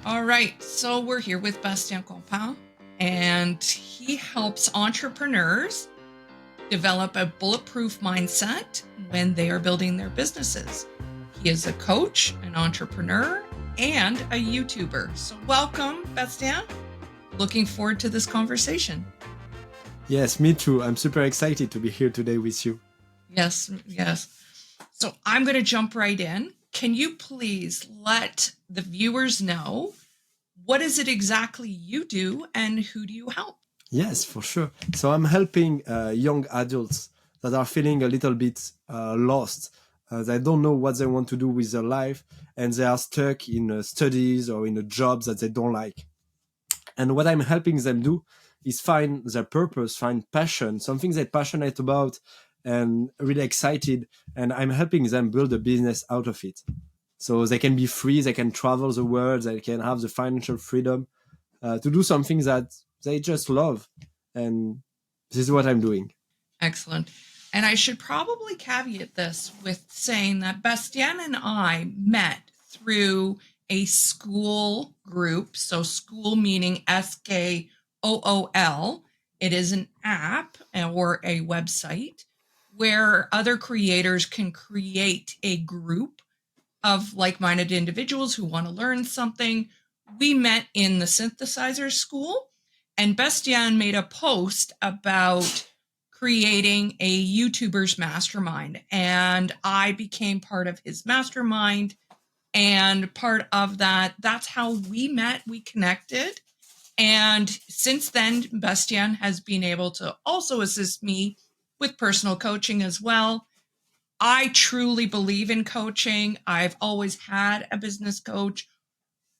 All right, so we're here with Bastien, and he helps entrepreneurs develop a bulletproof mindset when they are building their businesses. He is a coach, an entrepreneur, and a YouTuber. So welcome, Bastien. Looking forward to this conversation. Yes, me too. I'm super excited to be here today with you. Yes. So I'm going to jump right in. Can you please let the viewers know what is it exactly you do and who do you help? Yes, for sure. So I'm helping young adults that are feeling a little bit lost. They don't know what they want to do with their life, and they are stuck in studies or in jobs that they don't like. And what I'm helping them do is find their purpose, find passion, something they're passionate about and really excited. And I'm helping them build a business out of it. So they can be free, they can travel the world, they can have the financial freedom to do something that they just love. And this is what I'm doing. Excellent. And I should probably caveat this with saying that Bastien and I met through a school group. So school meaning SKOOL. It is an app or a website where other creators can create a group of like-minded individuals who want to learn something. We met in the synthesizer school, and Bastien made a post about creating a YouTuber's mastermind, and I became part of his mastermind. And part of that's how we met, we connected. And since then, Bastien has been able to also assist me with personal coaching as well. I truly believe in coaching. I've always had a business coach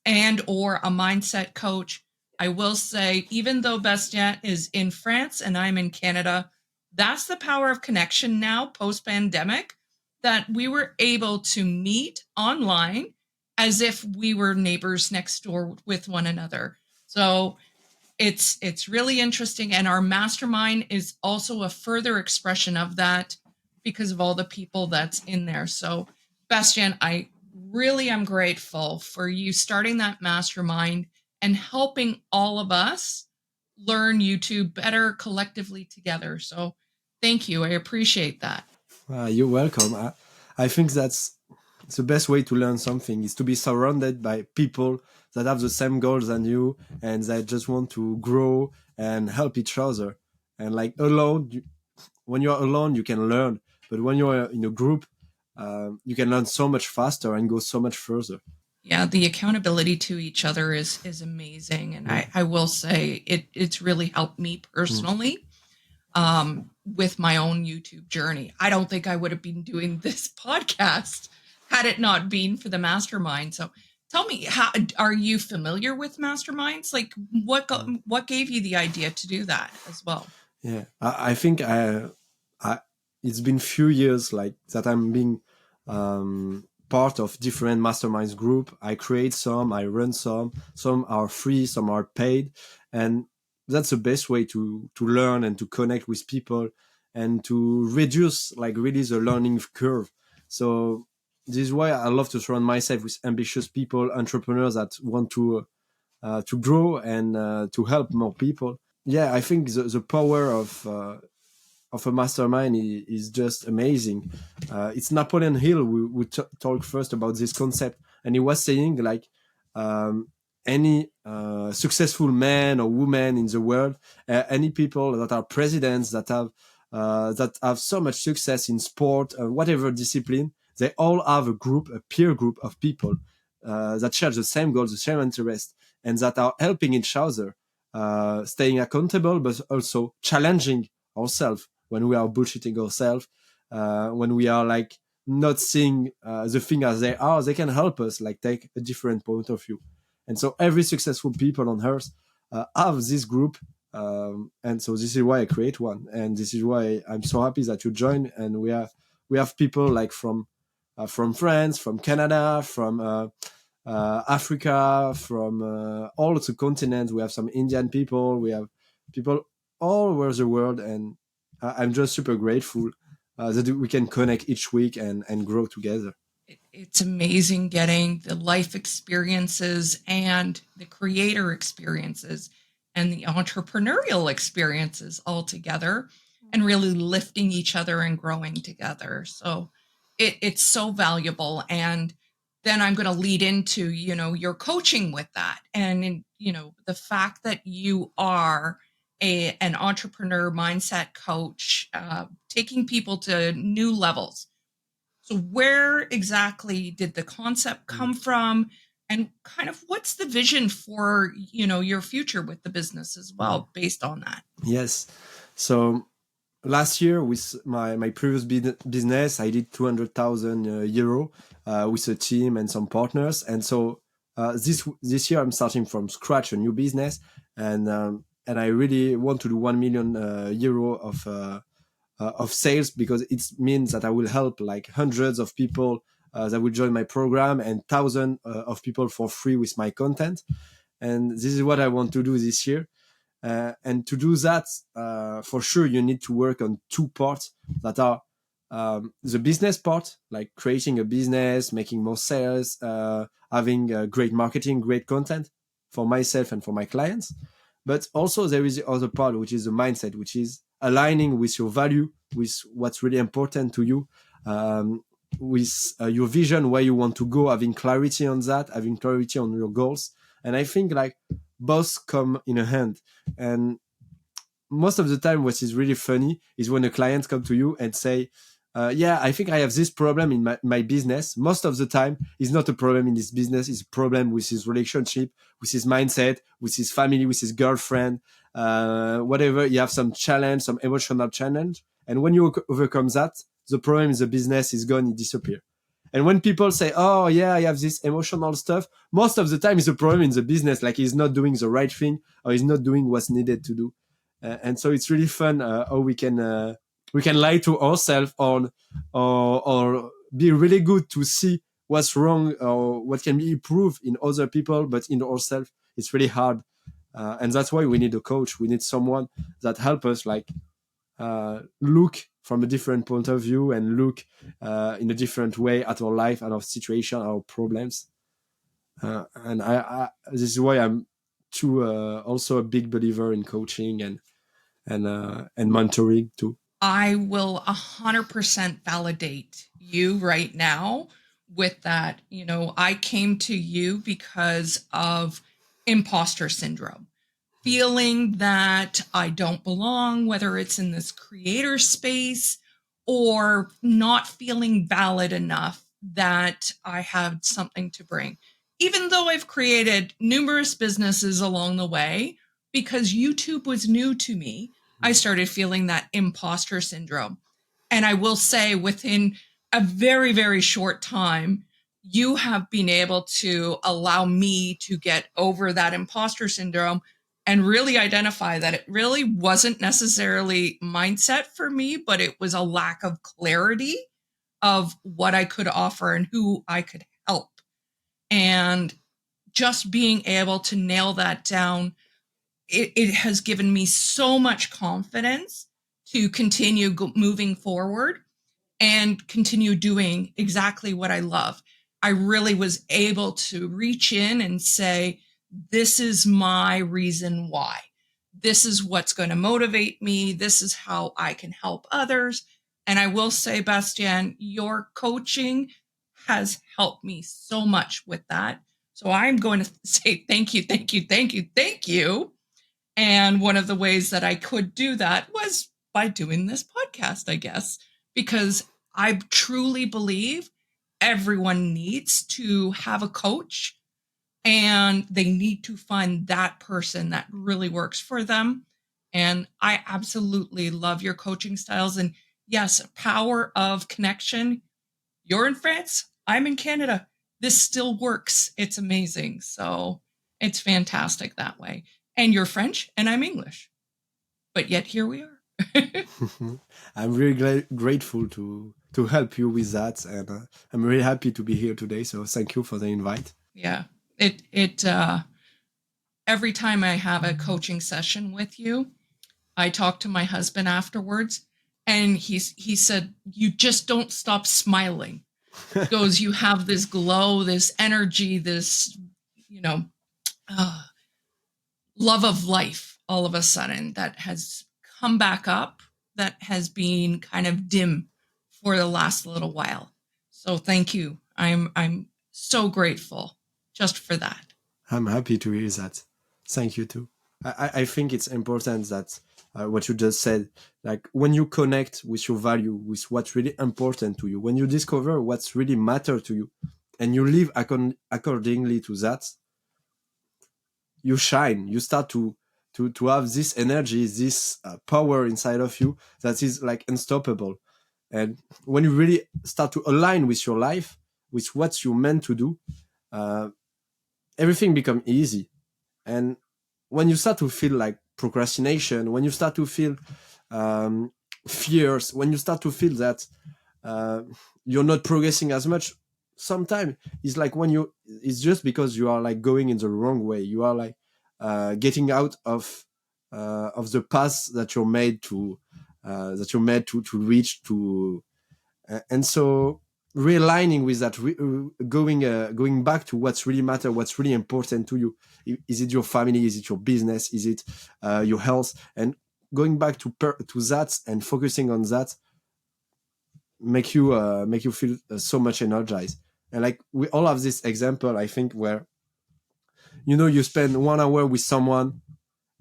and or a mindset coach. I will say, even though Bastien is in France and I'm in Canada, that's the power of connection now post-pandemic, that we were able to meet online as if we were neighbors next door with one another. So it's really interesting. And our mastermind is also a further expression of that because of all the people that's in there. So Bastien, I really am grateful for you starting that mastermind and helping all of us learn YouTube better collectively together. So thank you. I appreciate that. You're welcome. I think that's the best way to learn something is to be surrounded by people that have the same goals than you and that just want to grow and help each other. And like alone, when you're alone, you can learn. But when you're in a group, you can learn so much faster and go so much further. Yeah, the accountability to each other is amazing. And I will say it's really helped me personally with my own YouTube journey. I don't think I would have been doing this podcast had it not been for the mastermind. So tell me, how are you familiar with masterminds? Like what gave you the idea to do that as well? Yeah, I think it's been few years like that I'm being part of different masterminds group. I create some, I run some are free, some are paid. And that's the best way to learn and to connect with people and to reduce like really the learning curve. So this is why I love to surround myself with ambitious people, entrepreneurs that want to grow and to help more people. Yeah, I think the power of a mastermind is just amazing. It's Napoleon Hill who talked first about this concept, and he was saying like any successful man or woman in the world, any people that are presidents that have so much success in sport, whatever discipline, they all have a peer group of people that share the same goals, the same interest, and that are helping each other, staying accountable, but also challenging ourselves when we are bullshitting ourselves, when we are like not seeing the thing as they are. They can help us like take a different point of view. And so every successful people on earth have this group. And so this is why I create one. And this is why I'm so happy that you join. And we have people like from France, from Canada, from Africa, from all the continents. We have some Indian people. We have people all over the world. And I'm just super grateful that we can connect each week and grow together. It's amazing getting the life experiences and the creator experiences and the entrepreneurial experiences all together and really lifting each other and growing together. So it's so valuable. And then I'm going to lead into, your coaching with that. And, the fact that you are an entrepreneur mindset coach, taking people to new levels. So where exactly did the concept come from, and kind of what's the vision for, your future with the business as well based on that? Yes. So last year with my previous business, I did 200,000 euro with a team and some partners. And so this year I'm starting from scratch, a new business. And I really want to do 1 million euro of sales, because it means that I will help like hundreds of people that will join my program, and thousands of people for free with my content. And this is what I want to do this year. And to do that, for sure, you need to work on two parts that are the business part, like creating a business, making more sales, having great marketing, great content for myself and for my clients. But also there is the other part, which is the mindset, which is aligning with your value, with what's really important to you, with your vision, where you want to go, having clarity on that, having clarity on your goals. And I think like both come in a hand. And most of the time, what is really funny is when a client come to you and say, yeah, I think I have this problem in my business. Most of the time, it's not a problem in his business. It's a problem with his relationship, with his mindset, with his family, with his girlfriend, whatever. You have some challenge, some emotional challenge. And when you overcome that, the problem in the business is gone, it disappears. And when people say, oh, yeah, I have this emotional stuff, most of the time it's a problem in the business, like he's not doing the right thing or he's not doing what's needed to do. And so it's really fun how we can lie to ourselves or be really good to see what's wrong or what can be improved in other people, but in ourselves, it's really hard. And that's why we need a coach. We need someone that help us like look from a different point of view and look in a different way at our life and our situation, our problems. And I this is why I'm too also a big believer in coaching and mentoring too. I will 100% validate you right now with that. I came to you because of imposter syndrome, feeling that I don't belong, whether it's in this creator space or not feeling valid enough that I had something to bring. Even though I've created numerous businesses along the way, because YouTube was new to me, I started feeling that imposter syndrome. And I will say, within a very, very short time, you have been able to allow me to get over that imposter syndrome and really identify that it really wasn't necessarily mindset for me, but it was a lack of clarity of what I could offer and who I could help. And just being able to nail that down, it has given me so much confidence to continue moving forward and continue doing exactly what I love. I really was able to reach in and say, this is my reason why. This is what's going to motivate me. This is how I can help others. And I will say, Bastien, your coaching has helped me so much with that. So I'm going to say thank you, thank you, thank you, thank you. And one of the ways that I could do that was by doing this podcast, I guess, because I truly believe everyone needs to have a coach and they need to find that person that really works for them. And I absolutely love your coaching styles. And yes, power of connection. You're in France, I'm in Canada. This still works. It's amazing. So it's fantastic that way. And you're French and I'm English. But yet here we are. I'm really grateful to help you with that, and I'm really happy to be here today. So thank you for the invite. Yeah. It every time I have a coaching session with you, I talk to my husband afterwards, and he said, you just don't stop smiling. goes, you have this glow, this energy, this, you know, uh, love of life all of a sudden that has come back up, that has been kind of dim for the last little while. So thank you. I'm so grateful just for that. I'm happy to hear that. Thank you too. I think it's important that what you just said, like when you connect with your value, with what's really important to you, when you discover what's really matter to you, and you live accordingly to that, you shine. You start to have this energy, this power inside of you that is like unstoppable. And when you really start to align with your life, with what you're meant to do, uh, everything becomes easy. And when you start to feel like procrastination, when you start to feel um, fears, when you start to feel that uh, you're not progressing as much, sometimes it's like it's just because you are like going in the wrong way. You are like getting out of the path that you're made to reach to. And so realigning with that, going back to what's really matter, what's really important to you. Is it your family? Is it your business? Is it your health? And going back to that and focusing on that make you feel so much energized. And like we all have this example, I think, where you spend 1 hour with someone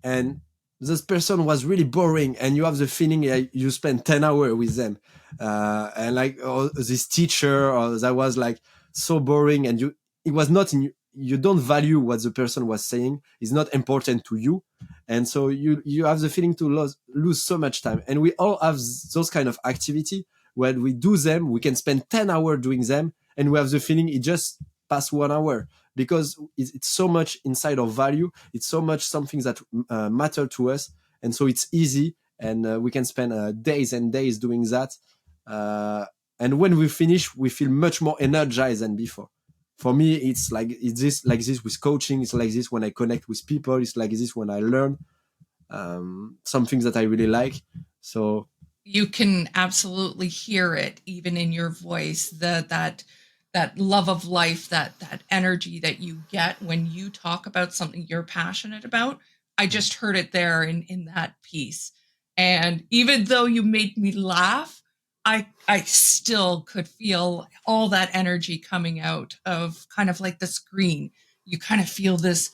and this person was really boring, and you have the feeling like you spent 10 hours with them, and like this teacher or that was like so boring, and it was not you don't value what the person was saying, is not important to you, and so you have the feeling to lose so much time. And we all have those kind of activity when we do them, we can spend 10 hours doing them, and we have the feeling it just passed 1 hour, because it's so much inside of value. It's so much something that matter to us. And so it's easy, and we can spend days and days doing that. And when we finish, we feel much more energized than before. For me, it's like this with coaching. It's like this when I connect with people. It's like this when I learn something that I really like. So You can absolutely hear it even in your voice, that love of life, that energy that you get when you talk about something you're passionate about. I just heard it there in that piece. And even though you made me laugh, I still could feel all that energy coming out of kind of like the screen. You kind of feel this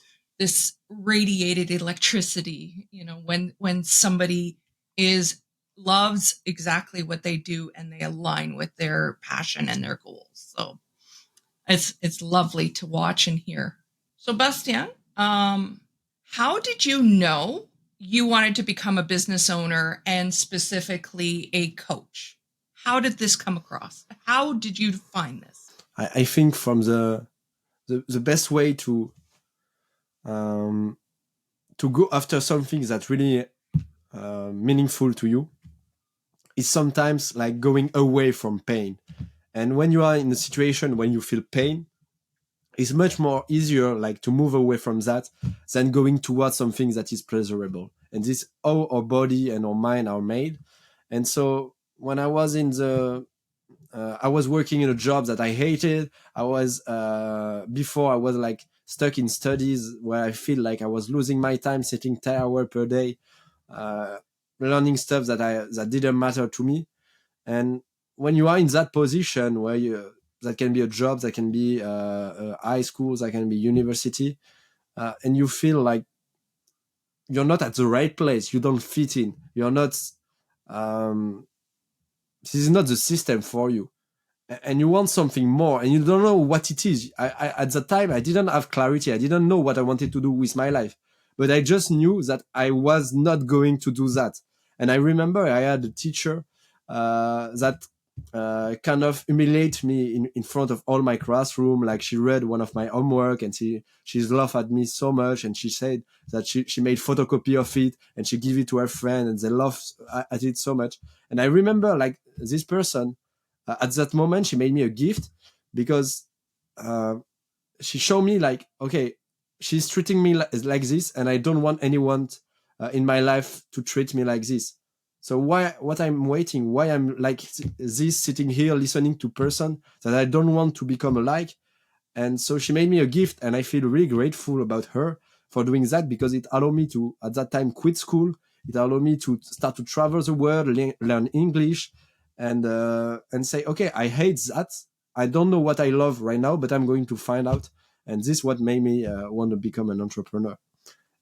radiated electricity, when somebody is loves exactly what they do and they align with their passion and their goals. So it's lovely to watch and hear. So Bastien, how did you know you wanted to become a business owner and specifically a coach? How did this come across? How did you find this? I think from the best way to go after something that's really meaningful to you is sometimes like going away from pain. And when you are in a situation when you feel pain, it's much more easier like to move away from that than going towards something that is pleasurable. And this how our body and our mind are made. And so when I was I was working in a job that I hated. I was before I was like stuck in studies where I feel like I was losing my time sitting 10 hours per day, uh, learning stuff that didn't matter to me. And when you are in that position where that can be a job, that can be high schools, that can be university, and you feel like you're not at the right place, you don't fit in, you're not. Um, this is not the system for you, and you want something more, and you don't know what it is. At the time, I didn't have clarity. I didn't know what I wanted to do with my life, but I just knew that I was not going to do that. And I remember I had a teacher that kind of humiliate me in front of all my classroom. Like she read one of my homework and she's laughed at me so much, and she said that she made photocopy of it and she gave it to her friend, and they laughed at it so much. And I remember like this person at that moment she made me a gift, because uh, she showed me like, okay, she's treating me like this, and I don't want anyone in my life to treat me like this. So what I'm waiting, why I'm like this sitting here listening to person that I don't want to become alike. And so she made me a gift, and I feel really grateful about her for doing that, because it allowed me to, at that time, quit school. It allowed me to start to travel the world, learn English, and say, okay, I hate that. I don't know what I love right now, but I'm going to find out. And this is what made me want to become an entrepreneur.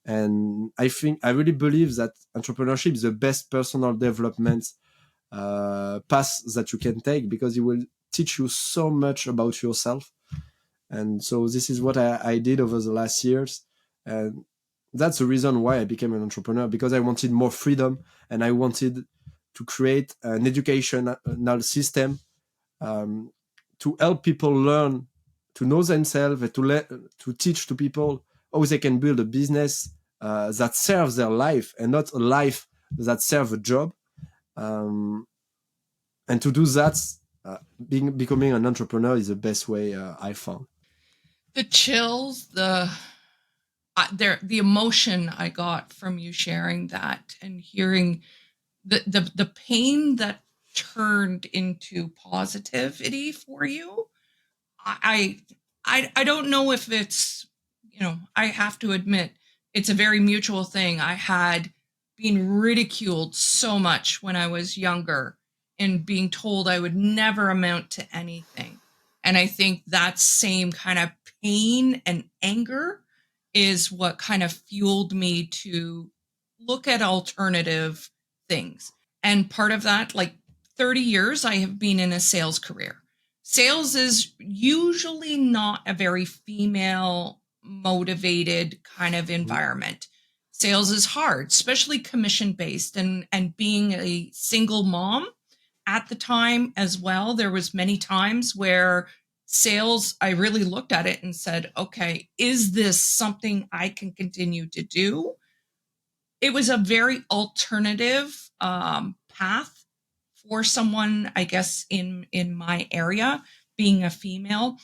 And I really believe that entrepreneurship is the best personal development path that you can take, because it will teach you so much about yourself. And so this is what I did over the last years. And that's the reason why I became an entrepreneur, because I wanted more freedom, and I wanted to create an educational system um, to help people learn to know themselves, and to teach to people how they can build a business that serves their life, and not a life that serves a job. Um, and to do that, becoming an entrepreneur is the best way I found. The chills, the emotion I got from you sharing that and hearing the pain that turned into positivity for you. I I don't know if it's, I have to admit it's a very mutual thing. I had been ridiculed so much when I was younger and being told I would never amount to anything. And I think that same kind of pain and anger is what kind of fueled me to look at alternative things. And part of that, like 30 years, I have been in a sales career. Sales is usually not a very female motivated kind of environment. Sales is hard, especially commission based, and being a single mom at the time as well, there was many times where sales, I really looked at it and said, okay, is this something I can continue to do? It was a very alternative path for someone, I guess, in my area, being a female.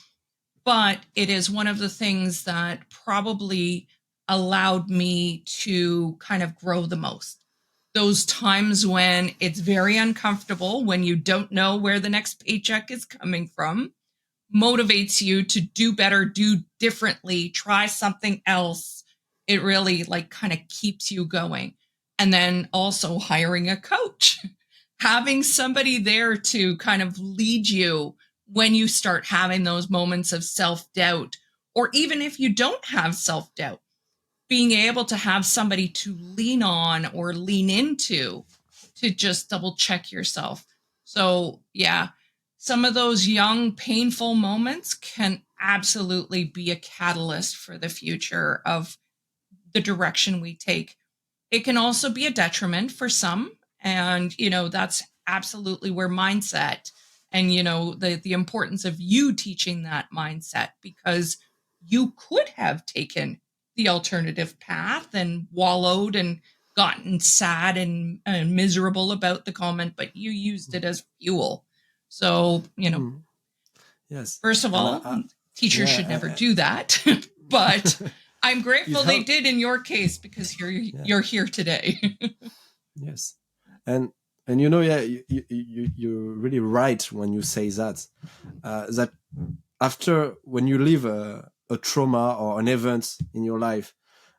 But it is one of the things that probably allowed me to kind of grow the most. Those times when it's very uncomfortable, when you don't know where the next paycheck is coming from, motivates you to do better, do differently, try something else. It really like kind of keeps you going. And then also hiring a coach, having somebody there to kind of lead you when you start having those moments of self-doubt, or even if you don't have self-doubt, being able to have somebody to lean on or lean into to just double check yourself. So, yeah, some of those young, painful moments can absolutely be a catalyst for the future of the direction we take. It can also be a detriment for some. And, that's absolutely where mindset and, the importance of you teaching that mindset, because you could have taken the alternative path and wallowed and gotten sad and miserable about the comment, but you used it as fuel. So, Mm. Yes, first of and all, teachers should never yeah, do that, but I'm it grateful they helped. did in your case, because Yeah. you're here today. Yes, and yeah, you're really right when you say that. That after, when you live a trauma or an event in your life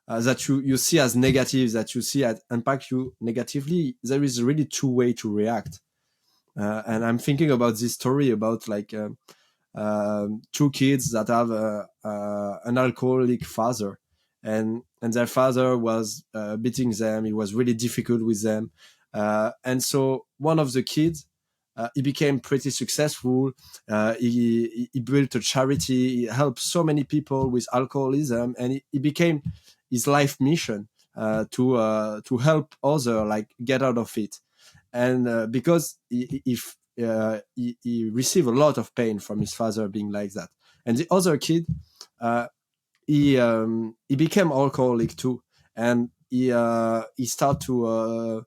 that you see as negative, that you see as impact you negatively, there is really two way to react. And I'm thinking about this story about like two kids that have an alcoholic father, and their father was beating them. He was really difficult with them, and so one of the kids, he became pretty successful. He built a charity. He helped so many people with alcoholism, and he became his life mission to help others like get out of it. And because he received a lot of pain from his father being like that. And the other kid, uh, he became alcoholic too, and he started to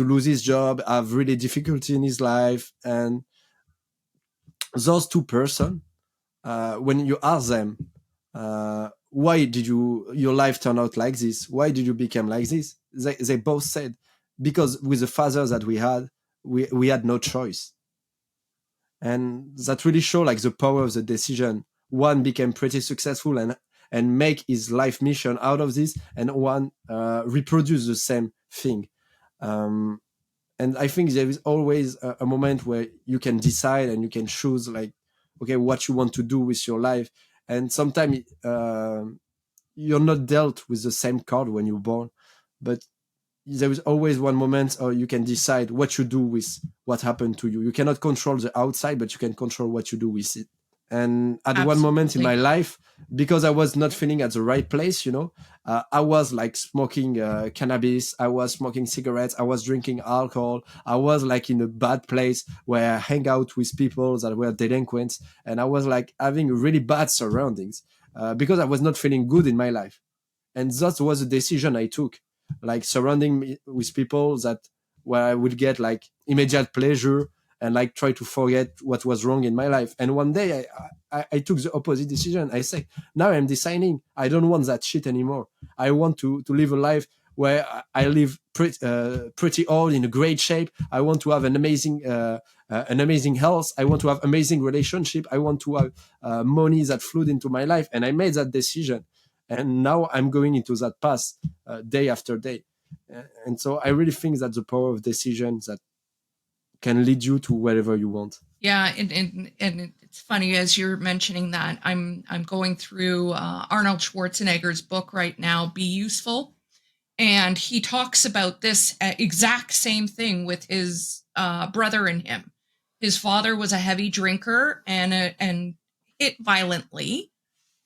lose his job, have really difficulty in his life. And those two person, when you ask them, why did your life turn out like this? Why did you become like this? They both said, because with the father that we had no choice. And that really show like the power of the decision. One became pretty successful and make his life mission out of this, and one reproduce the same thing. And I think there is always a moment where you can decide and you can choose, like, okay, what you want to do with your life. And sometimes you're not dealt with the same card when you're born, but there is always one moment or you can decide what you do with what happened to you. You cannot control the outside, but you can control what you do with it. And at one moment in my life, because I was not feeling at the right place, I was like smoking cannabis, I was smoking cigarettes, I was drinking alcohol, I was like in a bad place where I hang out with people that were delinquents, and I was like having really bad surroundings because I was not feeling good in my life. And that was a decision I took, like surrounding me with people that where I would get like immediate pleasure and like try to forget what was wrong in my life. And one day I took the opposite decision. I say, now I'm deciding I don't want that shit anymore. I want to live a life where I live pretty old in a great shape. I want to have an amazing health. I want to have amazing relationship. I want to have money that flowed into my life. And I made that decision. And now I'm going into that path day after day. And so I really think that the power of decision that can lead you to wherever you want. Yeah, and it's funny as you're mentioning that. I'm going through Arnold Schwarzenegger's book right now, Be Useful, and he talks about this exact same thing with his brother and him. His father was a heavy drinker and hit violently,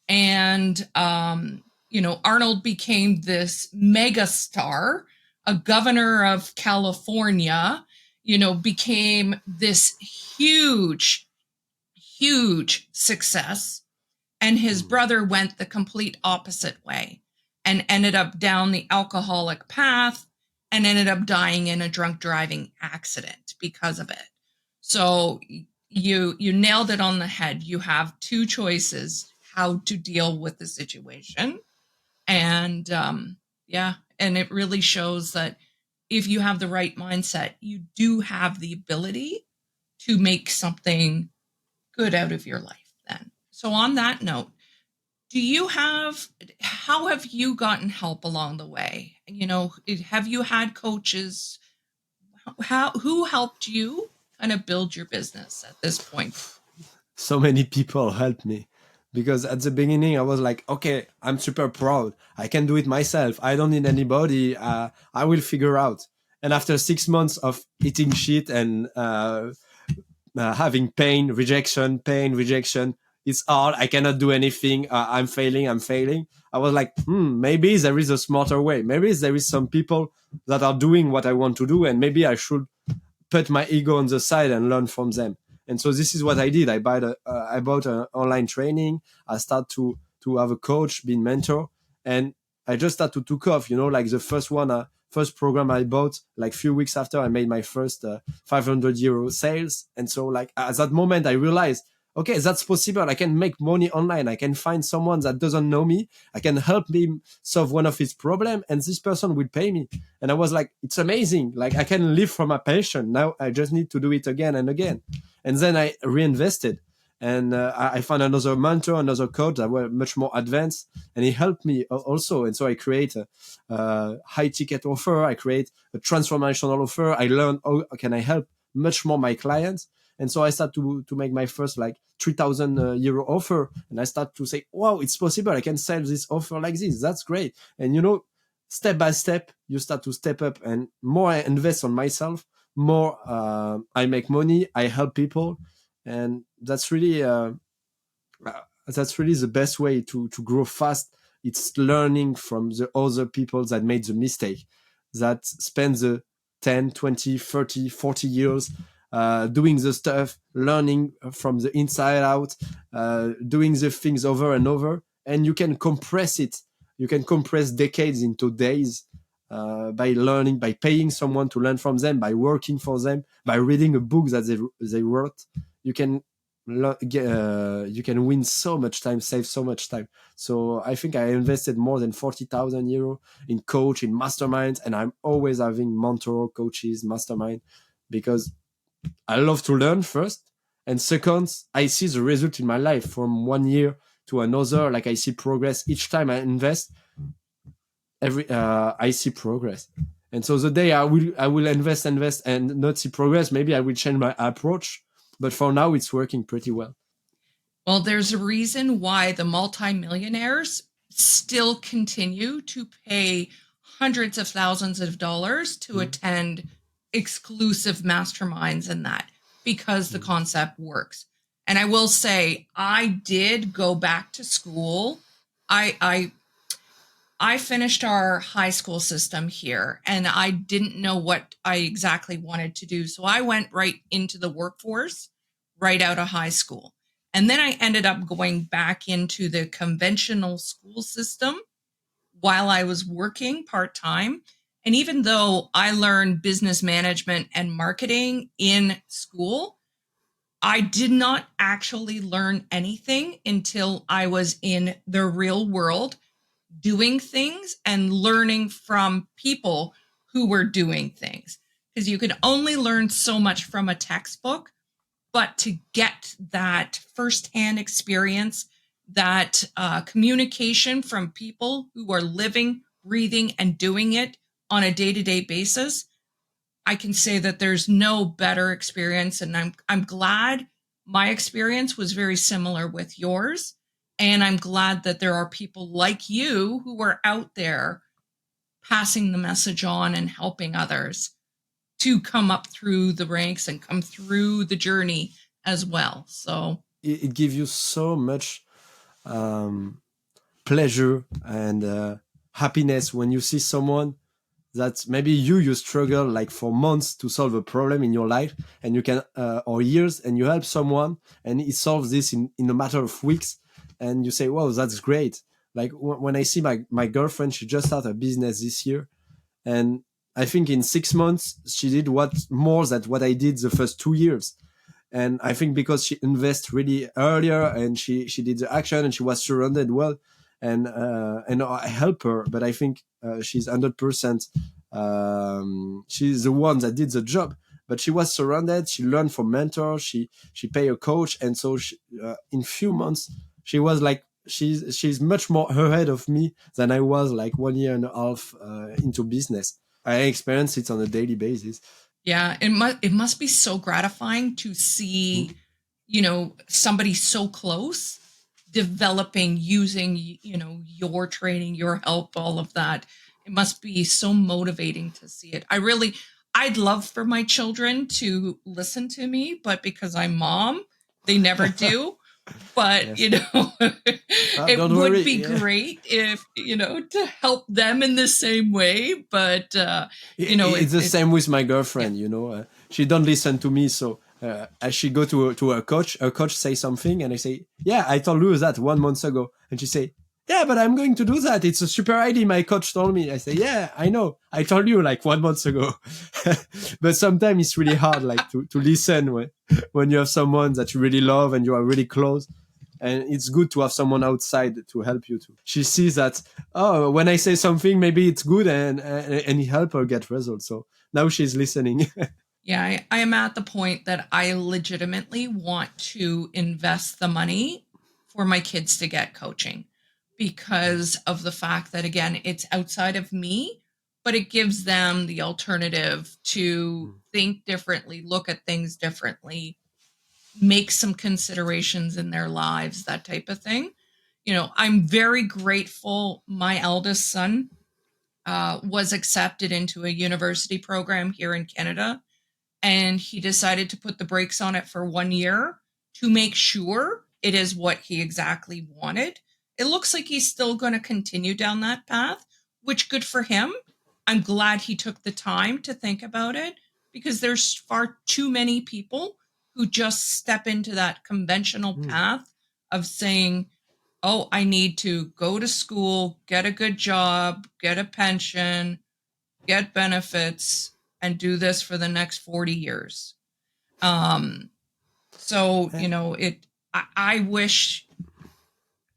and Arnold became this mega star, a governor of California. Became this huge success. And his brother went the complete opposite way and ended up down the alcoholic path and ended up dying in a drunk driving accident because of it. So you nailed it on the head. You have two choices how to deal with the situation. And and it really shows that if you have the right mindset, you do have the ability to make something good out of your life then. So on that note, how have you gotten help along the way? Have you had coaches? Who helped you kind of build your business at this point? So many people helped me. Because at the beginning, I was like, okay, I'm super proud. I can do it myself. I don't need anybody. I will figure out. And after 6 months of eating shit and having pain, rejection, it's hard. I cannot do anything. I'm failing. I was like, maybe there is a smarter way. Maybe there is some people that are doing what I want to do. And maybe I should put my ego on the side and learn from them. And so this is what I did. I bought an online training. I started to have a coach, being mentor, and I just started to took off. Like the first program I bought, like few weeks after, I made my first 500 euro sales. And so like at that moment, I realized, okay, that's possible. I can make money online. I can find someone that doesn't know me. I can help him solve one of his problems, and this person will pay me. And I was like, it's amazing. Like I can live from my passion. Now I just need to do it again and again. And then I reinvested, and I found another mentor, another coach that were much more advanced, and he helped me also. And so I create a high ticket offer. I create a transformational offer. I learned how can I help much more my clients. And so I start to make my first like 3,000 euro offer. And I start to say, wow, it's possible. I can sell this offer like this. That's great. And step by step, you start to step up, and more I invest on myself, more I make money, I help people. And that's really the best way to grow fast. It's learning from the other people that made the mistake, that spend the 10, 20, 30, 40 years doing the stuff, learning from the inside out, doing the things over and over. And you can compress it. You can compress decades into days by learning, by paying someone to learn from them, by working for them, by reading a book that they wrote. You can you can win so much time, save so much time. So I think I invested more than 40,000 euro in coach, in masterminds, and I'm always having mentor, coaches, mastermind, because I love to learn first, and second, I see the result in my life from 1 year to another. Like I see progress each time I invest. I see progress, and so the day I will invest and not see progress, maybe I will change my approach. But for now, it's working pretty well. Well, there's a reason why the multimillionaires still continue to pay hundreds of thousands of dollars to attend exclusive masterminds and that, because the concept works. And I will say, I did go back to school. I finished our high school system here, and I didn't know what I exactly wanted to do. So I went right into the workforce right out of high school. And then I ended up going back into the conventional school system while I was working part-time. And even though I learned business management and marketing in school, I did not actually learn anything until I was in the real world doing things and learning from people who were doing things. Because you can only learn so much from a textbook, but to get that firsthand experience, that communication from people who are living, breathing, and doing it on a day-to-day basis, I can say that there's no better experience. And I'm glad my experience was very similar with yours. And I'm glad that there are people like you who are out there passing the message on and helping others to come up through the ranks and come through the journey as well. So it gives you so much pleasure and happiness when you see someone that maybe you struggle like for months to solve a problem in your life, and you can or years, and you help someone and he solves this in a matter of weeks, and you say, wow, that's great. Like when I see my girlfriend, she just started a business this year, and I think in 6 months she did more than what I did the first 2 years. And I think because she invested really earlier, and she did the action, and she was surrounded well, and I help her. But I think she's 100%. She's the one that did the job, but she was surrounded. She learned from mentors. She paid a coach, and so in few months she was like she's much more ahead of me than I was like 1.5 years into business. I experience it on a daily basis. yeah, it must be so gratifying to see, somebody so close developing using, your training, your help, all of that. It must be so motivating to see it. I'd love for my children to listen to me, but because I'm mom, they never do. But, Yes. it Don't would worry. be Yeah. great if, to help them in the same way. But, It's the same with my yeah. girlfriend. She don't listen to me, so as she go to a coach say something, and I say, yeah, I told you that 1 month ago, and she say, yeah, but I'm going to do that. It's a super idea my coach told me. I say, yeah, I know, I told you like 1 month ago. But sometimes it's really hard like to listen when you have someone that you really love and you are really close, and it's good to have someone outside to help you too. She sees that, oh, when I say something, maybe it's good, and it help her get results. So now she's listening. Yeah, I am at the point that I legitimately want to invest the money for my kids to get coaching, because of the fact that, again, it's outside of me, but it gives them the alternative to think differently, look at things differently, make some considerations in their lives, that type of thing. I'm very grateful. My eldest son was accepted into a university program here in Canada, and he decided to put the brakes on it for 1 year to make sure it is what he exactly wanted. It looks like he's still going to continue down that path, which good for him. I'm glad he took the time to think about it, because there's far too many people who just step into that conventional path of saying, oh, I need to go to school, get a good job, get a pension, get benefits, and do this for the next 40 years. Um, So, And I wish,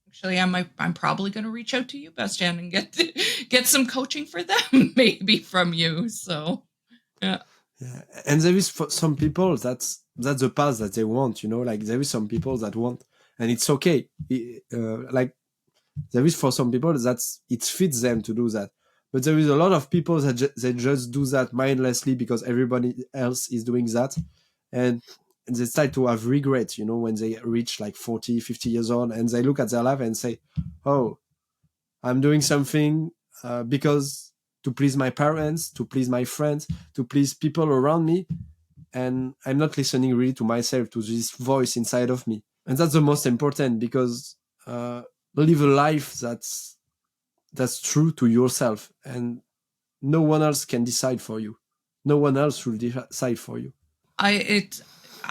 actually, I'm probably going to reach out to you, Bastien, and get some coaching for them maybe from you. So, yeah. yeah, and there is for some people that's the path that they want. Like there is some people that want, and it's okay. Like there is for some people that it fits them to do that, but there is a lot of people that they just do that mindlessly because everybody else is doing that, and they start to have regret. When they reach like 40, 50 years old, and they look at their life and say, "Oh, I'm doing something because to please my parents, to please my friends, to please people around me, and I'm not listening really to myself, to this voice inside of me." And that's the most important, because live a life that's true to yourself, and no one else can decide for you. No one else will decide for you.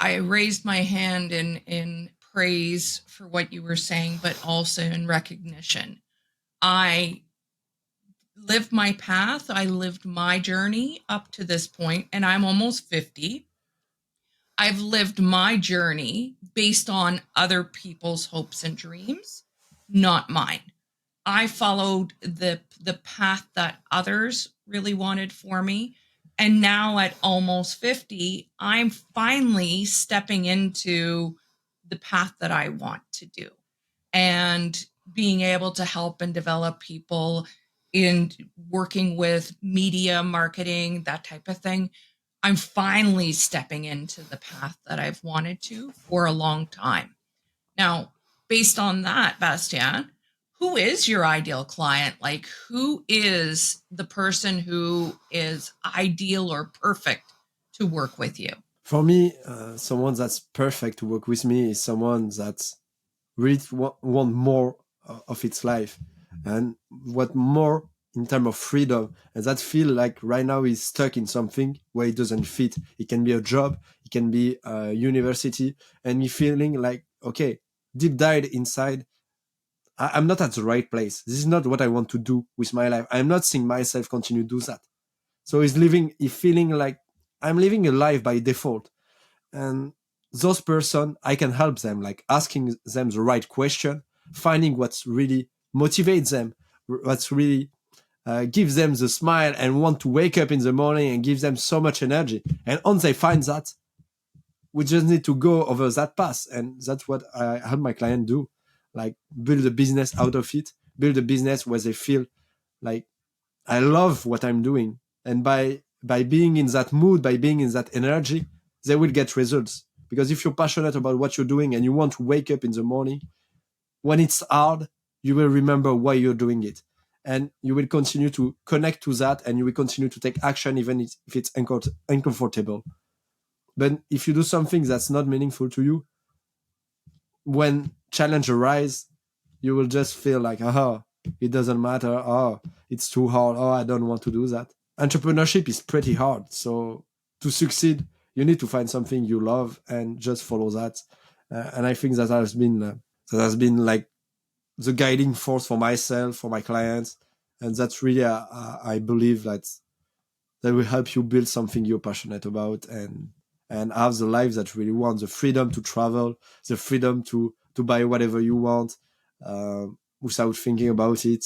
I raised my hand in praise for what you were saying, but also in recognition. I lived my path. I lived my journey up to this point, and I'm almost 50. I've lived my journey based on other people's hopes and dreams, not mine. I followed the path that others really wanted for me. And now at almost 50, I'm finally stepping into the path that I want to do, and being able to help and develop people in working with media marketing, that type of thing. I'm finally stepping into the path that I've wanted to for a long time. Now, based on that, Bastien, who is your ideal client? Like, who is the person who is ideal or perfect to work with you? For me, someone that's perfect to work with me is someone that really want more of its life, and what more in terms of freedom, and that feel like right now he's stuck in something where it doesn't fit. It can be a job, it can be a university, and he feeling like, okay, deep dive inside, I'm not at the right place. This is not what I want to do with my life. I'm not seeing myself continue to do that. So he's feeling like I'm living a life by default. And those person, I can help them, like asking them the right question, finding what's really motivates them, what's really gives them the smile and want to wake up in the morning and gives them so much energy. And once they find that, we just need to go over that path. And that's what I help my client do, like build a business out of it, build a business where they feel like I love what I'm doing. And by being in that mood, by being in that energy, they will get results. Because if you're passionate about what you're doing and you want to wake up in the morning, when it's hard, you will remember why you're doing it. And you will continue to connect to that, and you will continue to take action even if it's uncomfortable. But if you do something that's not meaningful to you, when challenge arise, you will just feel like, oh, it doesn't matter. Oh, it's too hard. Oh, I don't want to do that. Entrepreneurship is pretty hard. So to succeed, you need to find something you love and just follow that. And I think that has been like the guiding force for myself, for my clients. And that's really, I believe that will help you build something you're passionate about, and have the life that you really want, the freedom to travel, the freedom to buy whatever you want, without thinking about it.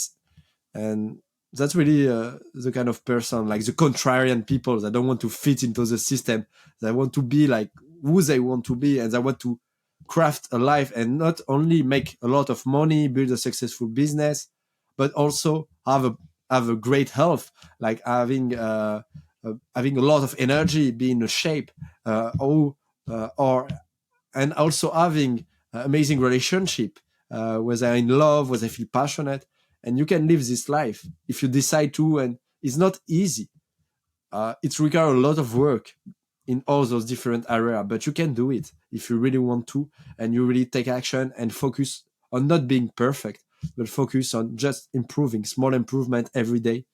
And that's really the kind of person, like the contrarian people that don't want to fit into the system. They want to be like who they want to be, and they want to craft a life and not only make a lot of money, build a successful business, but also have a great health, like having a lot of energy, be in a shape, or and also having amazing relationship, where they're in love, where they feel passionate. And you can live this life if you decide to, and it's not easy. It requires a lot of work in all those different areas, but you can do it if you really want to, and you really take action and focus on not being perfect, but focus on just improving, small improvement every day.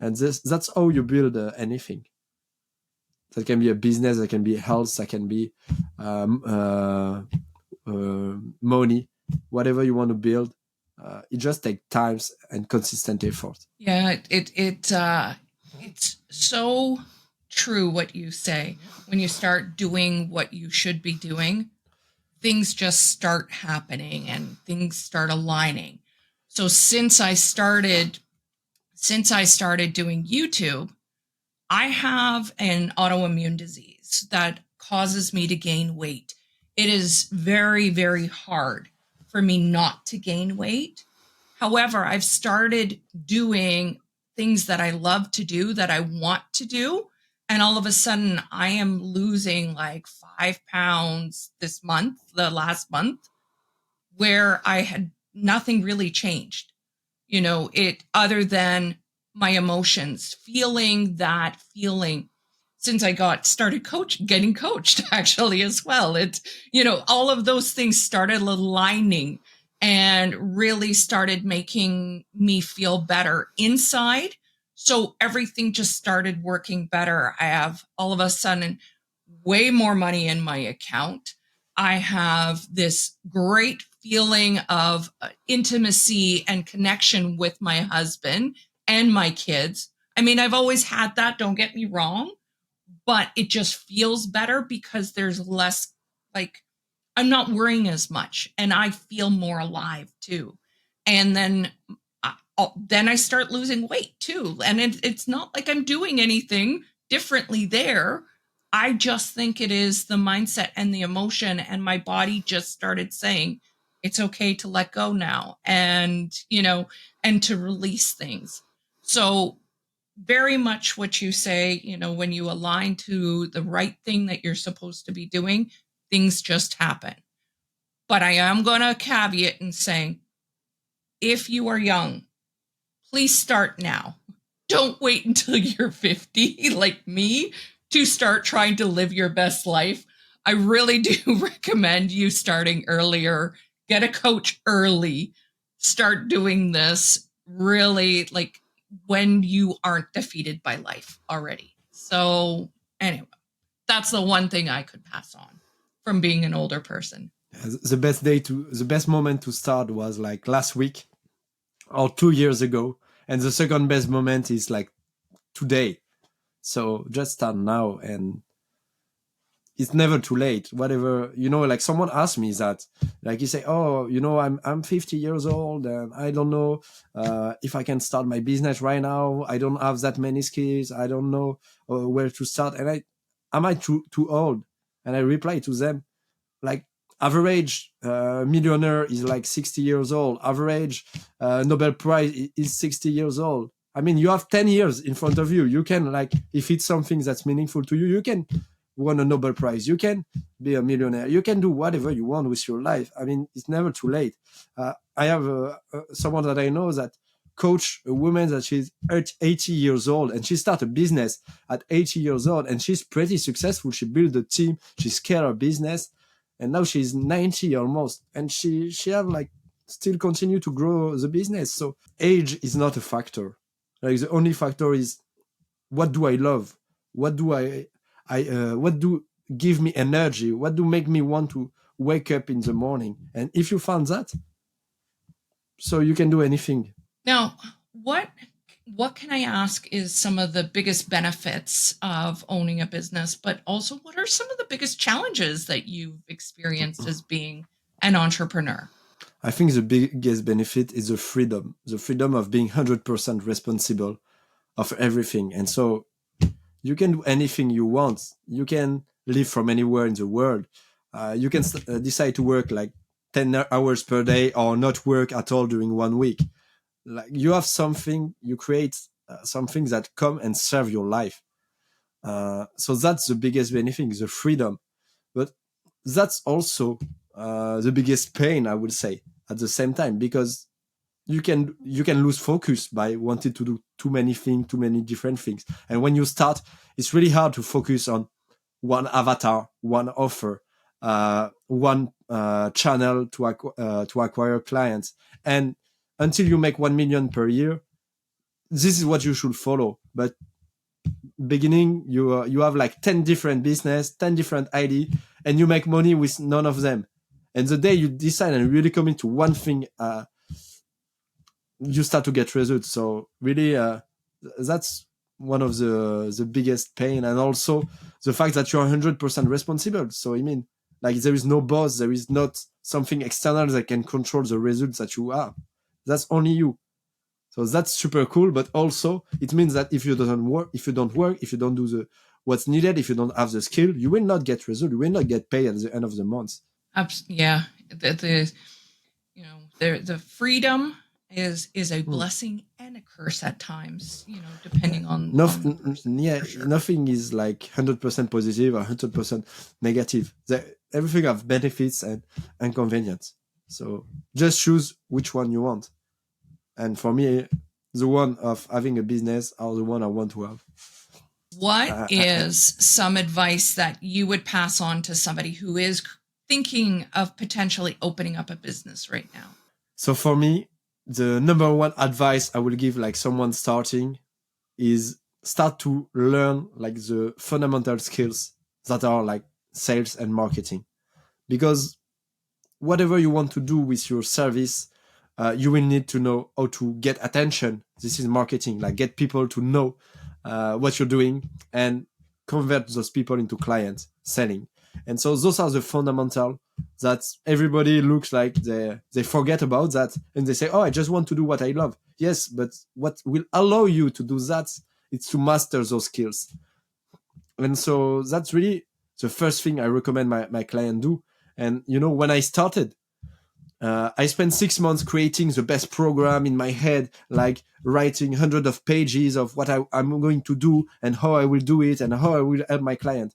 And that's how you build anything. That can be a business, that can be health, that can be um, uh, money, whatever you want to build. It just takes times and consistent effort. Yeah, it's so true what you say. When you start doing what you should be doing, things just start happening and things start aligning. So since I started doing YouTube, I have an autoimmune disease that causes me to gain weight. It is very, very hard for me not to gain weight. However, I've started doing things that I love to do, that I want to do. And all of a sudden, I am losing like 5 pounds this month, the last month, where I had nothing really changed, it other than my emotions, feeling that feeling since I getting coached actually as well. All of those things started aligning and really started making me feel better inside. So everything just started working better. I have all of a sudden way more money in my account. I have this great feeling of intimacy and connection with my husband and my kids. I mean, I've always had that, don't get me wrong, but it just feels better because there's less, like, I'm not worrying as much and I feel more alive too. And then I start losing weight too. And it's not like I'm doing anything differently there. I just think it is the mindset and the emotion, and my body just started saying it's okay to let go now, and and to release things. So very much what you say, when you align to the right thing that you're supposed to be doing, things just happen. But I am going to caveat and saying, if you are young, please start now. Don't wait until you're 50 like me to start trying to live your best life. I really do recommend you starting earlier. Get a coach early. Start doing this really, like, when you aren't defeated by life already. So anyway, that's the one thing I could pass on from being an older person. The best moment to start was like last week or 2 years ago. And the second best moment is like today. So just start now, and it's never too late. Whatever, like someone asked me that, like you say, oh, I'm 50 years old and I don't know if I can start my business right now. I don't have that many skills. I don't know where to start. And am I too old? And I reply to them, like, average millionaire is like 60 years old. Average Nobel Prize is 60 years old. I mean, you have 10 years in front of you. You can, like, if it's something that's meaningful to you, you can win a Nobel Prize. You can be a millionaire. You can do whatever you want with your life. I mean, it's never too late. I have someone that I know that coach a woman that she's 80 years old, and she started a business at 80 years old, and she's pretty successful. She built a team. She scaled her business. And now she's 90 almost, and she have, like, still continue to grow the business. So age is not a factor. Like, the only factor is, what do I love? What do what do give me energy? What do make me want to wake up in the morning? And if you found that, so you can do anything. Now, what can I ask is some of the biggest benefits of owning a business, but also what are some of the biggest challenges that you've experienced as being an entrepreneur? I think the biggest benefit is the freedom of being 100% responsible of everything. And so you can do anything you want. You can live from anywhere in the world. You can decide to work like 10 hours per day or not work at all during 1 week. Like, you have something, you create something that come and serve your life. So that's the biggest benefit, the freedom. But that's also the biggest pain, I would say, at the same time, because you can lose focus by wanting to do too many things, too many different things. And when you start, it's really hard to focus on one avatar, one offer, one channel to acquire clients. And until you make 1 million per year, this is what you should follow. But beginning, you have like 10 different business, 10 different ID, and you make money with none of them. And the day you decide and really commit to one thing, you start to get results. So really, that's one of the biggest pain, and also the fact that you're 100% responsible. So I mean, like, there is no boss, there is not something external that can control the results that you are. That's only you. So that's super cool. But also it means that if you don't work, if you don't do what's needed, if you don't have the skill, you will not get result. You will not get paid at the end of the month. Yeah, the freedom is a blessing and a curse at times, depending on. Sure. Nothing is like 100% positive or 100% negative. Everything have benefits and inconvenience. So just choose which one you want. And for me, the one of having a business are the one I want to have. What is some advice that you would pass on to somebody who is thinking of potentially opening up a business right now? So for me, the number one advice I will give like someone starting is start to learn like the fundamental skills that are like sales and marketing. Because whatever you want to do with your service, you will need to know how to get attention. This is marketing, like get people to know what you're doing and convert those people into clients, selling. And so those are the fundamental that everybody looks like they forget about that, and they say, oh, I just want to do what I love. Yes, but what will allow you to do that is to master those skills. And so that's really the first thing I recommend my client do. And when I started, I spent 6 months creating the best program in my head, like writing hundreds of pages of what I'm going to do and how I will do it and how I will help my client,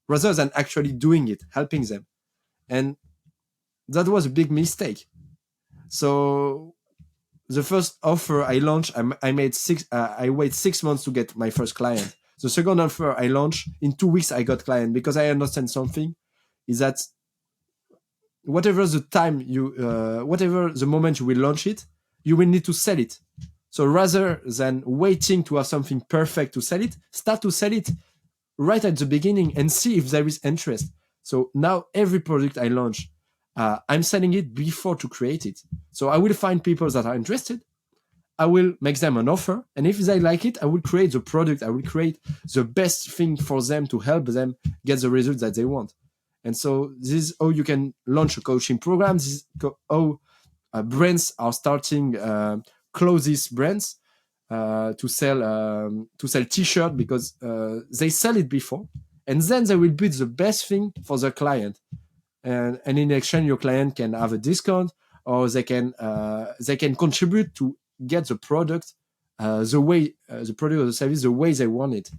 rather than actually doing it, helping them. And that was a big mistake. So the first offer I launched, I waited 6 months to get my first client. The second offer I launched, in 2 weeks I got client, because I understand something is that whatever the moment you will launch it, you will need to sell it. So rather than waiting to have something perfect to sell it, start to sell it right at the beginning and see if there is interest. So now every product I launch, I'm selling it before to create it. So I will find people that are interested. I will make them an offer. And if they like it, I will create the product. I will create the best thing for them to help them get the results that they want. And so this is how you can launch a coaching program. This is how brands are starting clothes brands to sell t-shirt, because they sell it before, and then they will build the best thing for their client. And in exchange, your client can have a discount, or they can contribute to get the product the product or the service the way they want it.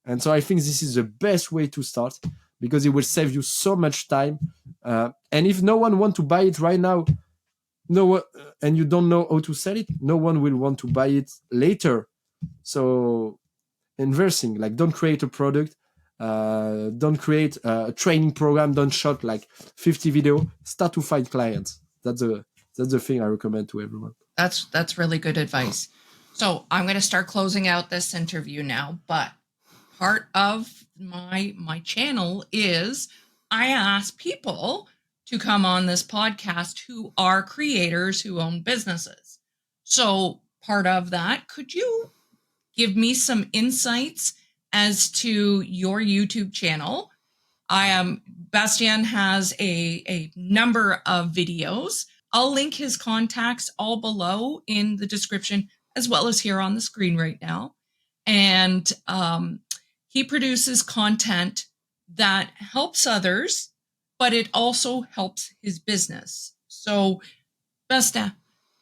And so I think this is the best way to start, because it will save you so much time. And if no one wants to buy it right now, and you don't know how to sell it, no one will want to buy it later. So inversing, like, don't create a product, don't create a training program, don't shot like 50 video, start to find clients. That's the thing I recommend to everyone. That's really good advice. So I'm going to start closing out this interview now, but part of my channel is I ask people to come on this podcast who are creators who own businesses. So part of that, could you give me some insights as to your YouTube channel? Bastien has a number of videos. I'll link his contacts all below in the description, as well as here on the screen right now. And he produces content that helps others, but it also helps his business. So, Bastien,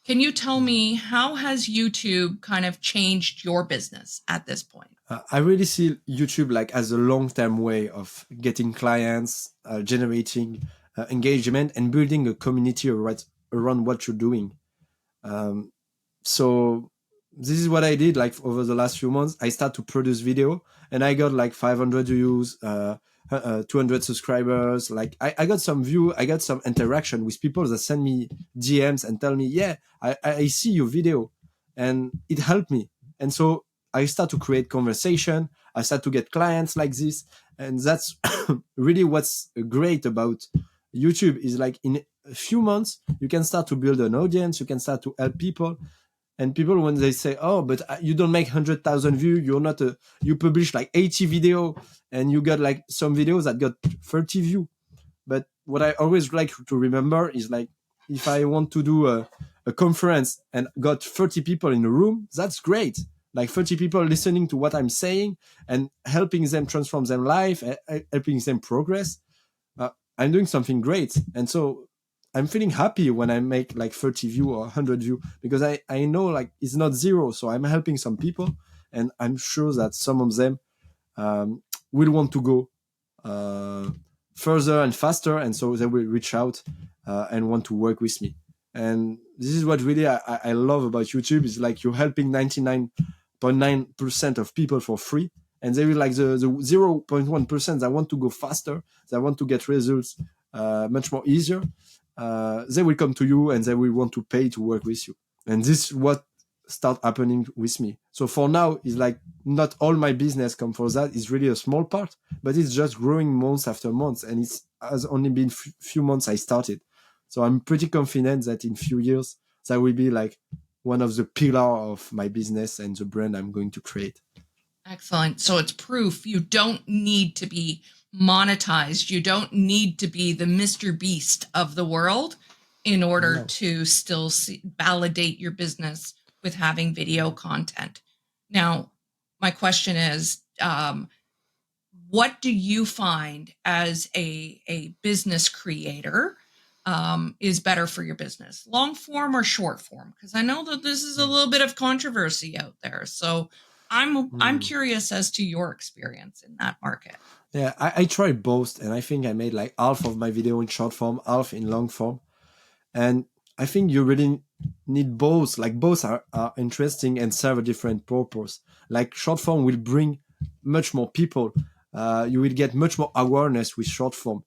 can you tell me, how has YouTube kind of changed your business at this point? I really see YouTube like as a long-term way of getting clients, generating engagement, and building a community around what you're doing. So this is what I did. Like over the last few months, I started to produce video, and I got like 500 views, 200 subscribers. Like I got some view, I got some interaction with people that send me DMs and tell me, yeah, I see your video, and it helped me. And so I start to create conversation. I start to get clients like this. And that's really what's great about YouTube, is like in a few months, you can start to build an audience. You can start to help people. And people, when they say, oh, but you don't make 100,000 views, you publish like 80 video and you got like some videos that got 30 views. But what I always like to remember is like, if I want to do a conference and got 30 people in a room, that's great. Like 30 people listening to what I'm saying and helping them transform their life, helping them progress. I'm doing something great. And so I'm feeling happy when I make like 30 view or 100 view, because I know like it's not zero. So I'm helping some people, and I'm sure that some of them will want to go further and faster. And so they will reach out and want to work with me. And this is what really I love about YouTube, is like you're helping 99.9% of people for free. And they will like the 0.1% that want to go faster, that want to get results much more easier. They will come to you and they will want to pay to work with you. And this is what start happening with me. So for now, it's like not all my business come for that. It's really a small part, but it's just growing month after month. And it has only been few months I started. So I'm pretty confident that in few years, that will be like one of the pillars of my business and the brand I'm going to create. Excellent. So it's proof you don't need to be monetized. You don't need to be the Mr. Beast of the world in order to still validate your business with having video content. Now, my question is, what do you find as a business creator is better for your business, long form or short form? Because I know that this is a little bit of controversy out there. So I'm curious as to your experience in that market. Yeah, I tried both, and I think I made like half of my video in short form, half in long form. And I think you really need both. Like both are interesting and serve a different purpose. Like short form will bring much more people. You will get much more awareness with short form.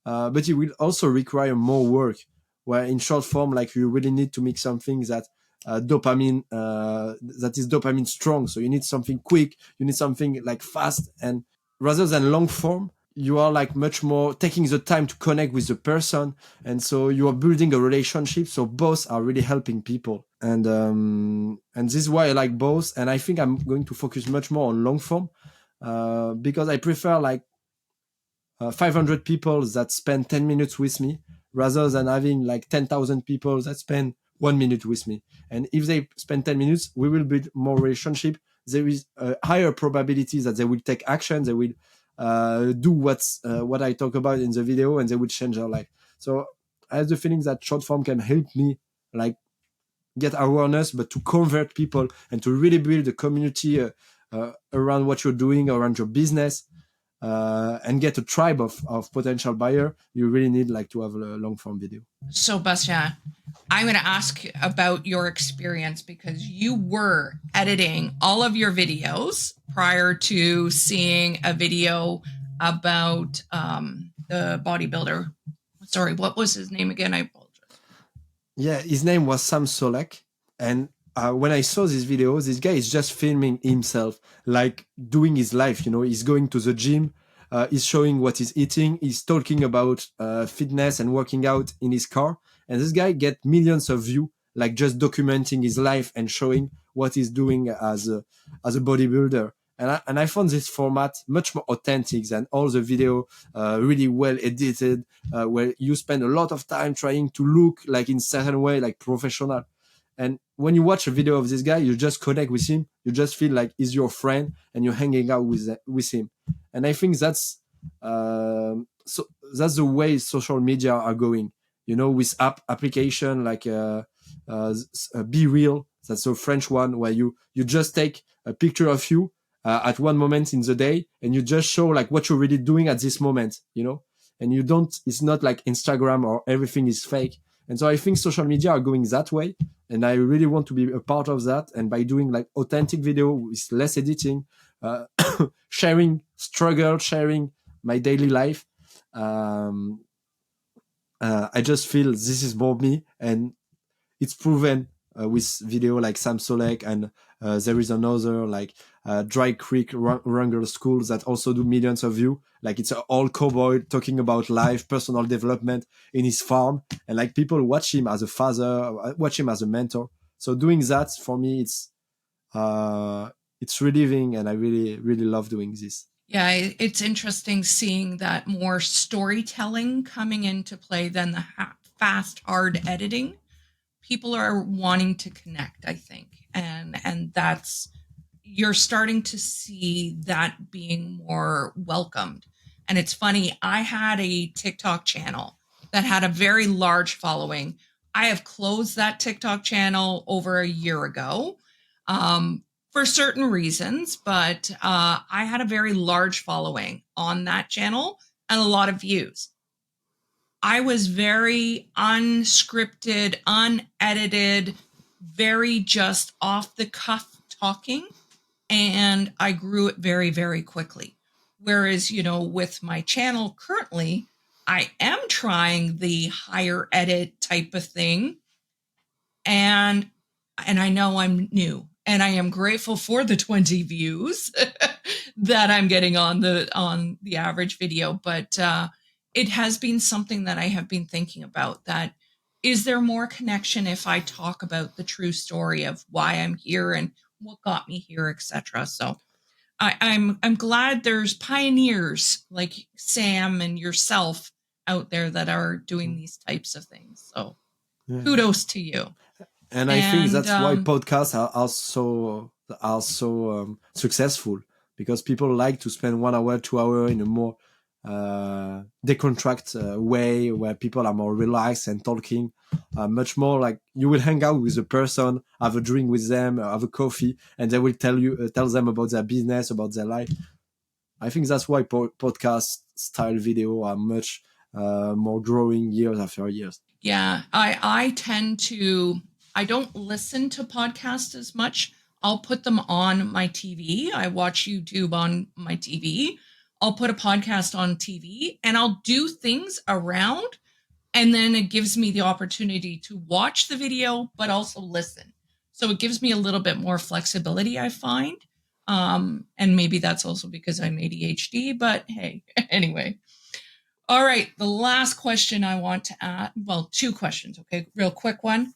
But it will also require more work. Where in short form, like you really need to make something that dopamine that is dopamine strong. So you need something quick. You need something like fast. And rather than long form, you are like much more taking the time to connect with the person, and so you are building a relationship. So both are really helping people, and this is why I like both. And I think I'm going to focus much more on long form because I prefer like 500 people that spend 10 minutes with me rather than having like 10,000 people that spend 1 minute with me. And if they spend 10 minutes, we will build more relationship. There is a higher probability that they will take action. They will do what I talk about in the video, and they will change their life. So I have the feeling that short form can help me like get awareness, but to convert people and to really build a community around what you're doing, around your business, and get a tribe of potential buyer. You really need like to have a long form video. So Bastien, I'm going to ask about your experience, because you were editing all of your videos prior to seeing a video about the bodybuilder. Sorry, what was his name again? I apologize. Yeah, his name was Sam Solek. And when I saw this video, this guy is just filming himself, like doing his life. You know, he's going to the gym, he's showing what he's eating, he's talking about fitness and working out in his car. And this guy get millions of views, like just documenting his life and showing what he's doing as a bodybuilder. And I found this format much more authentic than all the video, really well edited, where you spend a lot of time trying to look like in certain way, like professional. And when you watch a video of this guy, you just connect with him. You just feel like he's your friend and you're hanging out with him. And I think that's the way social media are going. You know, with application like Be Real, that's a French one, where you just take a picture of you at one moment in the day, and you just show like what you're really doing at this moment, you know. And it's not like Instagram or everything is fake. And so I think social media are going that way, and I really want to be a part of that. And by doing like authentic video with less editing, sharing struggle, sharing my daily life, I just feel this is more me, and it's proven with video like Sam Solek, and there is another like Dry Creek Wrangler School that also do millions of views. Like it's an old cowboy talking about life, personal development in his farm, and like people watch him as a father, watch him as a mentor. So doing that for me, it's relieving, and I really, really love doing this. Yeah, it's interesting seeing that more storytelling coming into play than the fast, hard editing. People are wanting to connect, I think, and that's, you're starting to see that being more welcomed. And it's funny, I had a TikTok channel that had a very large following. I have closed that TikTok channel over a year ago, for certain reasons, but I had a very large following on that channel and a lot of views. I was very unscripted, unedited, very just off the cuff talking, and I grew it very, very quickly. Whereas, with my channel currently, I am trying the higher edit type of thing, and I know I'm new, and I am grateful for the 20 views that I'm getting on the average video, but it has been something that I have been thinking about, that is there more connection if I talk about the true story of why I'm here and what got me here, etc. So I'm glad there's pioneers like Sam and yourself out there that are doing these types of things. So Yeah. kudos to you. And I think that's why podcasts are so successful, because people like to spend 1 hour, 2 hours in a more decontract way, where people are more relaxed and talking much more like you will hang out with a person, have a drink with them, have a coffee, and they will tell them about their business, about their life. I think that's why podcast style video are much more growing years after years. Yeah, I tend to, I don't listen to podcasts as much. I'll put them on my TV. I watch YouTube on my TV. I'll put a podcast on TV and I'll do things around, and then it gives me the opportunity to watch the video but also listen. So it gives me a little bit more flexibility, I find. And maybe that's also because I'm ADHD, but hey, anyway. All right, the last question I want to ask, well, two questions, okay, real quick one.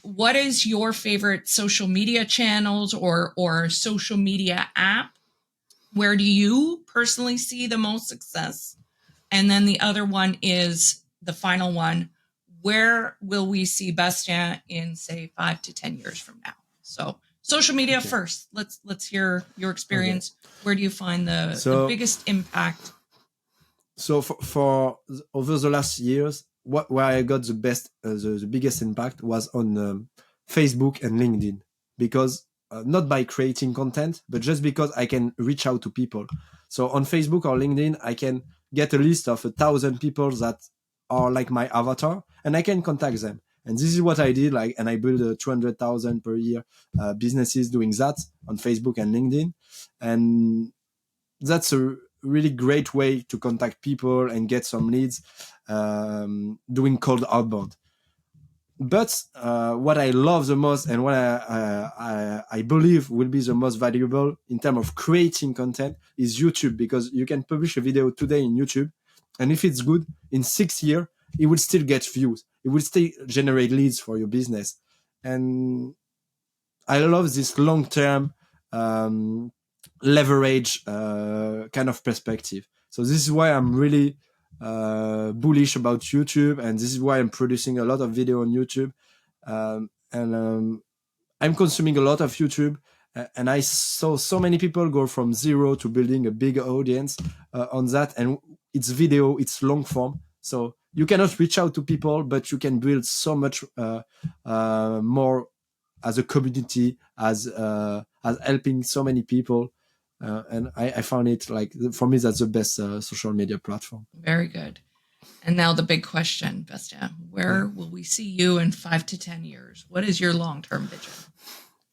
What is your favorite social media channels or social media app? Where do you personally see the most success? And then the other one is the final one. Where will we see Bastien in, say, 5 to 10 years from now? So social media first. Let's hear your experience. Where do you find the biggest impact? So for over the last years, where I got the biggest impact was on Facebook and LinkedIn, because not by creating content, but just because I can reach out to people. So on Facebook or LinkedIn, I can get a list of 1,000 people that are like my avatar, and I can contact them. And this is what I did, and I built 200,000 per year businesses doing that on Facebook and LinkedIn, and that's a really great way to contact people and get some leads, doing cold outbound. But what I love the most, and what I believe will be the most valuable in terms of creating content, is YouTube, because you can publish a video today in YouTube, and if it's good, in 6 years, it will still get views. It will still generate leads for your business. And I love this long-term leverage kind of perspective. So this is why I'm really bullish about YouTube, and this is why I'm producing a lot of video on YouTube, and I'm consuming a lot of YouTube, and I saw so many people go from zero to building a big audience on that, and it's video, it's long form, so you cannot reach out to people, but you can build so much more as a community, as helping so many people. And I found it, for me, that's the best social media platform. Very good. And now the big question, Bastien, where will we see you in 5 to 10 years? What is your long-term vision?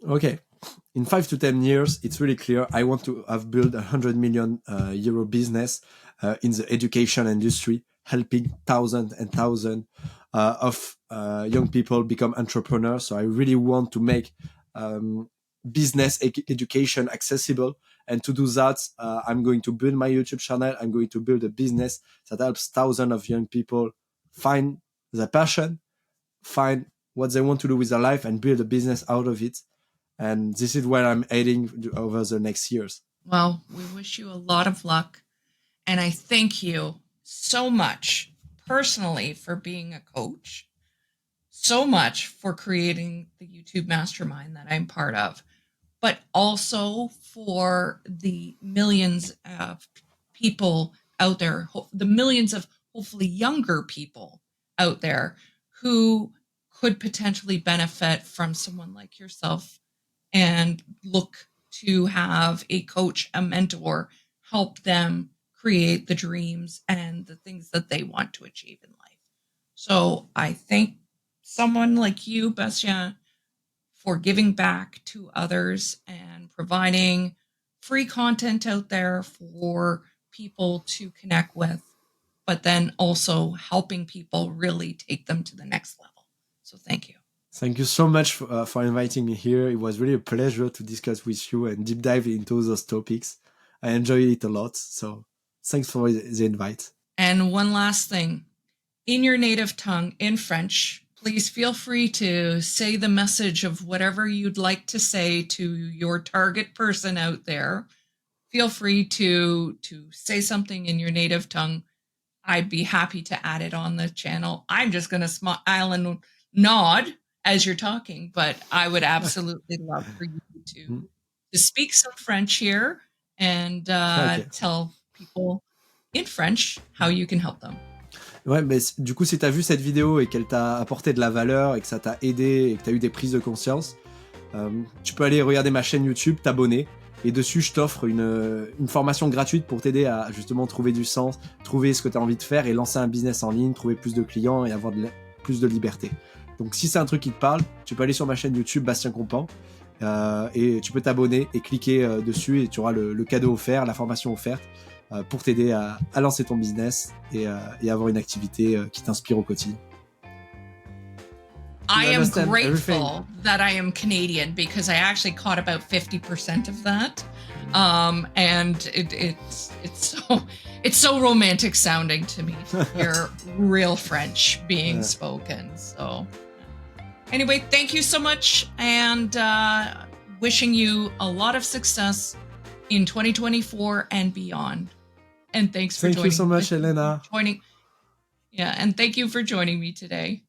Okay. In 5 to 10 years, it's really clear. I want to have built €100 million business in the education industry, helping thousands and thousands of young people become entrepreneurs. So I really want to make business education accessible. And to do that, I'm going to build my YouTube channel. I'm going to build a business that helps thousands of young people find their passion, find what they want to do with their life and build a business out of it. And this is where I'm heading over the next years. Well, we wish you a lot of luck. And I thank you so much personally for being a coach, so much for creating the YouTube Mastermind that I'm part of, but also for the millions of people out there, the millions of hopefully younger people out there who could potentially benefit from someone like yourself and look to have a coach, a mentor, help them create the dreams and the things that they want to achieve in life. So I thank someone like you, Bastien, for giving back to others and providing free content out there for people to connect with, but then also helping people really take them to the next level. So thank you. Thank you so much for inviting me here. It was really a pleasure to discuss with you and deep dive into those topics. I enjoyed it a lot. So thanks for the invite. And one last thing, in your native tongue, in French, please feel free to say the message of whatever you'd like to say to your target person out there. Feel free to say something in your native tongue. I'd be happy to add it on the channel. I'm just going to smile and nod as you're talking, but I would absolutely love for you to speak some French here and tell people in French how you can help them. Ouais, mais du coup, si tu as vu cette vidéo et qu'elle t'a apporté de la valeur et que ça t'a aidé et que tu as eu des prises de conscience, tu peux aller regarder ma chaîne YouTube, t'abonner. Et dessus, je t'offre une formation gratuite pour t'aider à justement trouver du sens, trouver ce que tu as envie de faire et lancer un business en ligne, trouver plus de clients et avoir plus de liberté. Donc si c'est un truc qui te parle, tu peux aller sur ma chaîne YouTube Bastien Compan et tu peux t'abonner et cliquer dessus et tu auras le cadeau offert, la formation offerte pour t'aider à lancer ton business et avoir une activité qui t'inspire au quotidien. I am grateful that I am Canadian because I actually caught about 50% of that. And it's so romantic sounding to me to hear real French being spoken. So anyway, thank you so much and wishing you a lot of success in 2024 and beyond. And thanks for joining. Thank you so much, Elena. And thank you for joining me today.